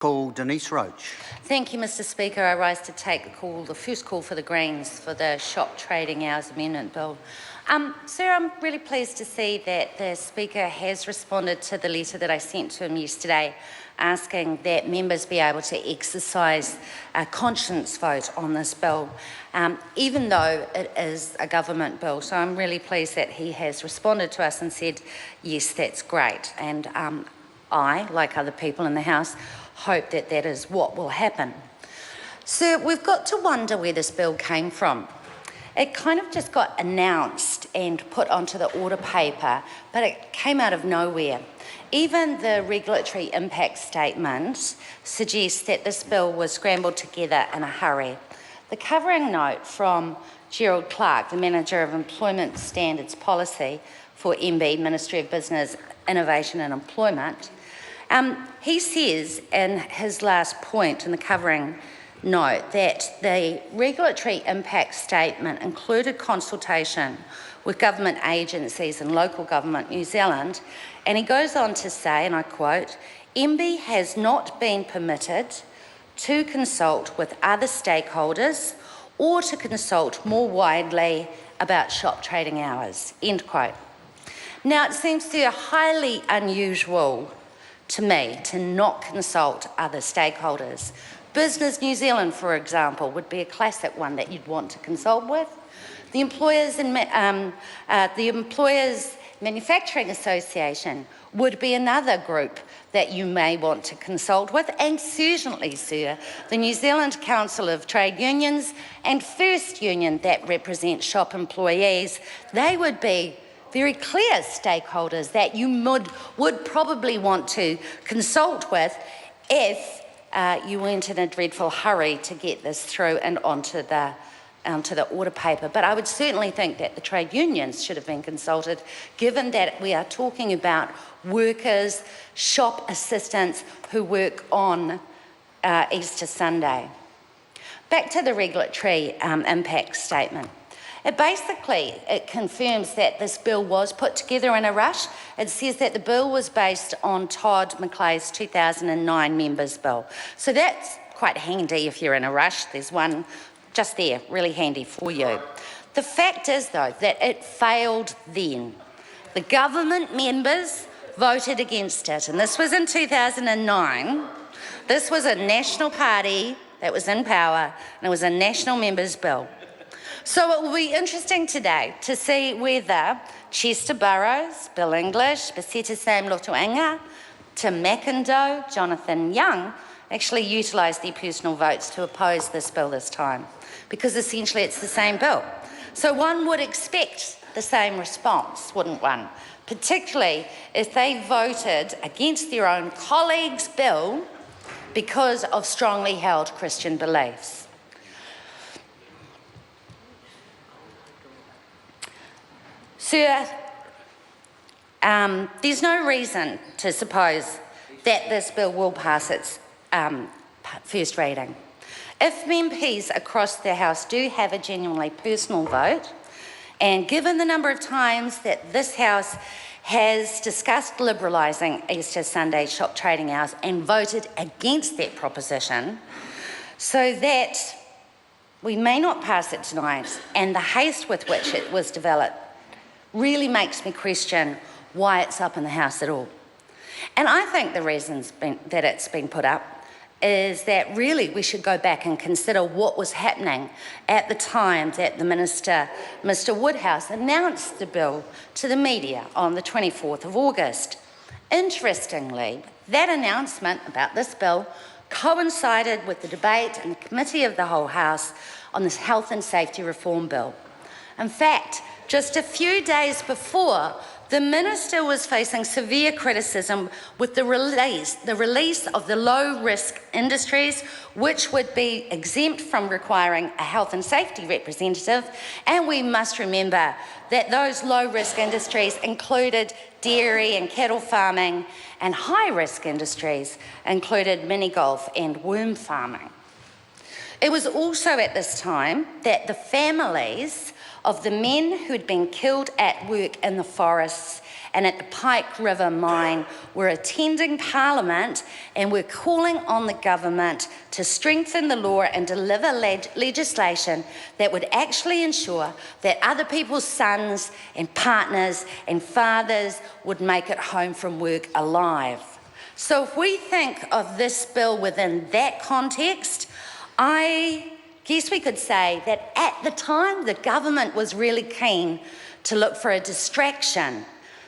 Call Denise Roach. Thank you, Mr Speaker. I rise to take the first call for the Greens for the Shop Trading Hours Amendment Bill. Sir, I'm really pleased to see that the Speaker has responded to the letter that I sent to him yesterday asking that members be able to exercise a conscience vote on this bill, even though it is a government bill. So I'm really pleased that he has responded to us and said, yes, that's great. And I, like other people in the House, hope that that is what will happen. Sir, we've got to wonder where this bill came from. It kind of just got announced and put onto the order paper, but it came out of nowhere. Even the regulatory impact statement suggests that this bill was scrambled together in a hurry. The covering note from Gerald Clark, the Manager of Employment Standards Policy for MB, Ministry of Business, Innovation and Employment, he says in his last point in the covering note that the regulatory impact statement included consultation with government agencies and local government New Zealand, and he goes on to say, and I quote, "MB has not been permitted to consult with other stakeholders or to consult more widely about shop trading hours," end quote. Now, it seems to be highly unusual to me to not consult other stakeholders. Business New Zealand, for example, would be a classic one that you'd want to consult with. The Employers Manufacturing Association would be another group that you may want to consult with, and certainly, sir, the New Zealand Council of Trade Unions and First Union that represent shop employees, they would be very clear stakeholders that you would probably want to consult with if you weren't in a dreadful hurry to get this through and onto the order paper. But I would certainly think that the trade unions should have been consulted, given that we are talking about workers, shop assistants who work on Easter Sunday. Back to the regulatory impact statement. It confirms that this bill was put together in a rush. It says that the bill was based on Todd McClay's 2009 members bill. So that's quite handy if you're in a rush. There's one just there, really handy for you. The fact is, though, that it failed then. The government members voted against it, and this was in 2009. This was a national party that was in power, and it was a national members bill. So it will be interesting today to see whether Chester Burrows, Bill English, Baseta Sam Lotuanga, Tim McIndoe, Jonathan Young actually utilised their personal votes to oppose this bill this time, because essentially it's the same bill. So one would expect the same response, wouldn't one? Particularly if they voted against their own colleague's bill because of strongly held Christian beliefs. Sir, there's no reason to suppose that this bill will pass its first reading. If MPs across the House do have a genuinely personal vote, and given the number of times that this House has discussed liberalising Easter Sunday shop trading hours and voted against that proposition, so that we may not pass it tonight, and the haste with which it was developed really makes me question why it's up in the House at all. And I think the reasons that it's been put up is that really we should go back and consider what was happening at the time that the Minister, Mr Woodhouse, announced the bill to the media on the 24th of August. Interestingly, that announcement about this bill coincided with the debate in the Committee of the Whole House on this Health and Safety Reform Bill. In fact, just a few days before, the Minister was facing severe criticism with the release of the low-risk industries, which would be exempt from requiring a health and safety representative. And we must remember that those low-risk industries included dairy and cattle farming, and high-risk industries included mini-golf and worm farming. It was also at this time that the families of the men who'd been killed at work in the forests and at the Pike River mine. We're attending Parliament and we're calling on the government to strengthen the law and deliver legislation that would actually ensure that other people's sons and partners and fathers would make it home from work alive. So if we think of this bill within that context, I guess we could say that at the time the government was really keen to look for a distraction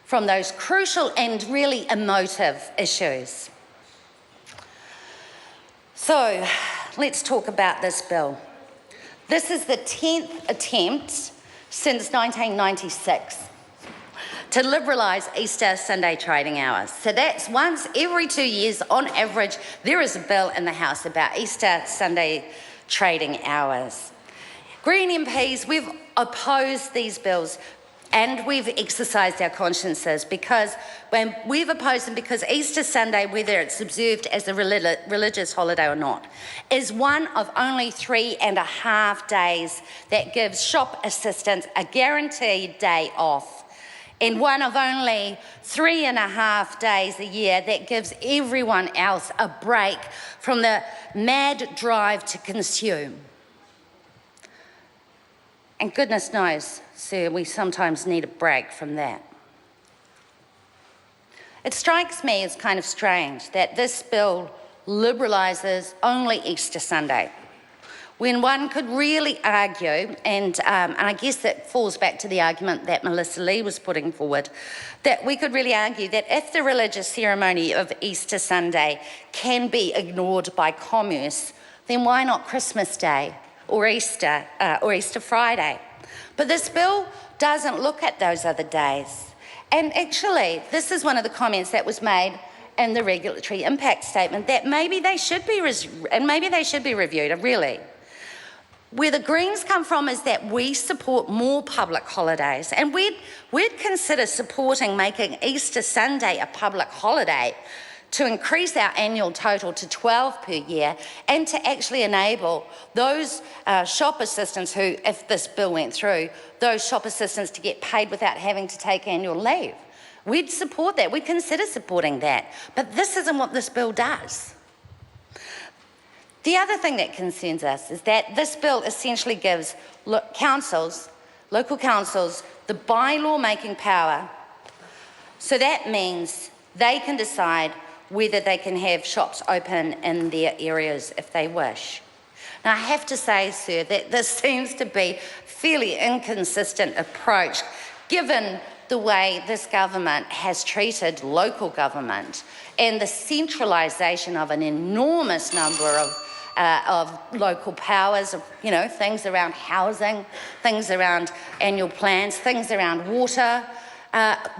from those crucial and really emotive issues. So let's talk about this bill. This is the 10th attempt since 1996 to liberalise Easter Sunday trading hours. So that's once every 2 years on average, there is a bill in the House about Easter Sunday trading hours. Green MPs, we've opposed these bills and we've exercised our consciences because when we've opposed them because Easter Sunday, whether it's observed as a religious holiday or not, is one of only 3.5 days that gives shop assistants a guaranteed day off, and one of only 3.5 days a year that gives everyone else a break from the mad drive to consume. And goodness knows, sir, we sometimes need a break from that. It strikes me as kind of strange that this bill liberalises only Easter Sunday, when one could really argue, and I guess that falls back to the argument that Melissa Lee was putting forward, that we could really argue that if the religious ceremony of Easter Sunday can be ignored by commerce, then why not Christmas Day or Easter Friday? But this bill doesn't look at those other days. And actually, this is one of the comments that was made in the regulatory impact statement, that maybe they should be reviewed, really. Where the Greens come from is that we support more public holidays, and we'd consider supporting making Easter Sunday a public holiday to increase our annual total to 12 per year and to actually enable those shop assistants who, if this bill went through, those shop assistants to get paid without having to take annual leave. We'd support that, we'd consider supporting that, but this isn't what this bill does. The other thing that concerns us is that this bill essentially gives local councils, the bylaw making power. So that means they can decide whether they can have shops open in their areas if they wish. Now, I have to say, sir, that this seems to be a fairly inconsistent approach, given the way this government has treated local government and the centralisation of an enormous number of local powers, of, things around housing, things around annual plans, things around water.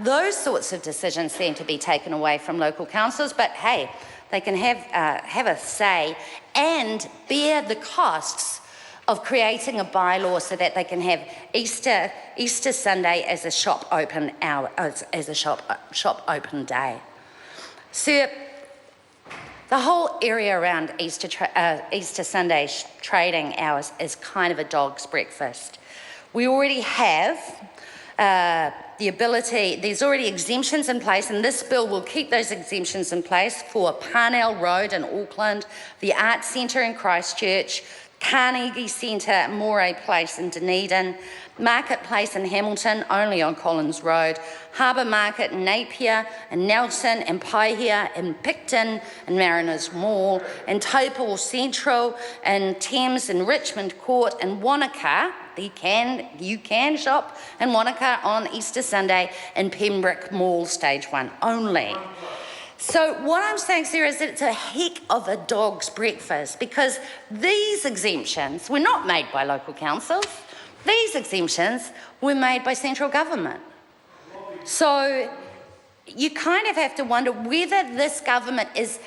Those sorts of decisions seem to be taken away from local councils, but hey, they can have a say and bear the costs of creating a bylaw so that they can have Easter Sunday as a shop open hour, as a shop open day. Sir, the whole area around Easter Sunday trading hours is kind of a dog's breakfast. We already have the ability, there's already exemptions in place, and this bill will keep those exemptions in place for Parnell Road in Auckland, the Arts Centre in Christchurch, Carnegie Centre at Moray Place in Dunedin, Marketplace in Hamilton, only on Collins Road, Harbour Market in Napier, and Nelson and Paihia, and Picton and Mariners Mall, and Taupo Central, and Thames and Richmond Court, and Wanaka. You can shop in Wanaka on Easter Sunday in Pembroke Mall, Stage 1 only. So what I'm saying, sir, is that it's a heck of a dog's breakfast, because these exemptions were not made by local councils. These exemptions were made by central government. So you kind of have to wonder whether this government is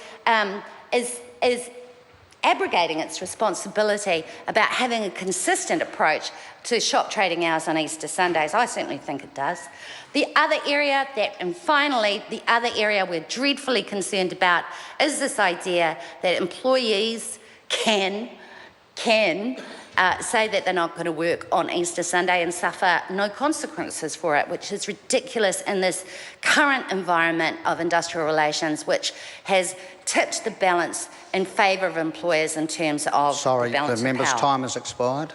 abrogating its responsibility about having a consistent approach to shop trading hours on Easter Sundays. I certainly think it does. The other area we're dreadfully concerned about is this idea that employees can say that they're not going to work on Easter Sunday and suffer no consequences for it, which is ridiculous in this current environment of industrial relations, which has tipped the balance in favour of employers in terms of Sorry, the balance the member's of power. time has expired.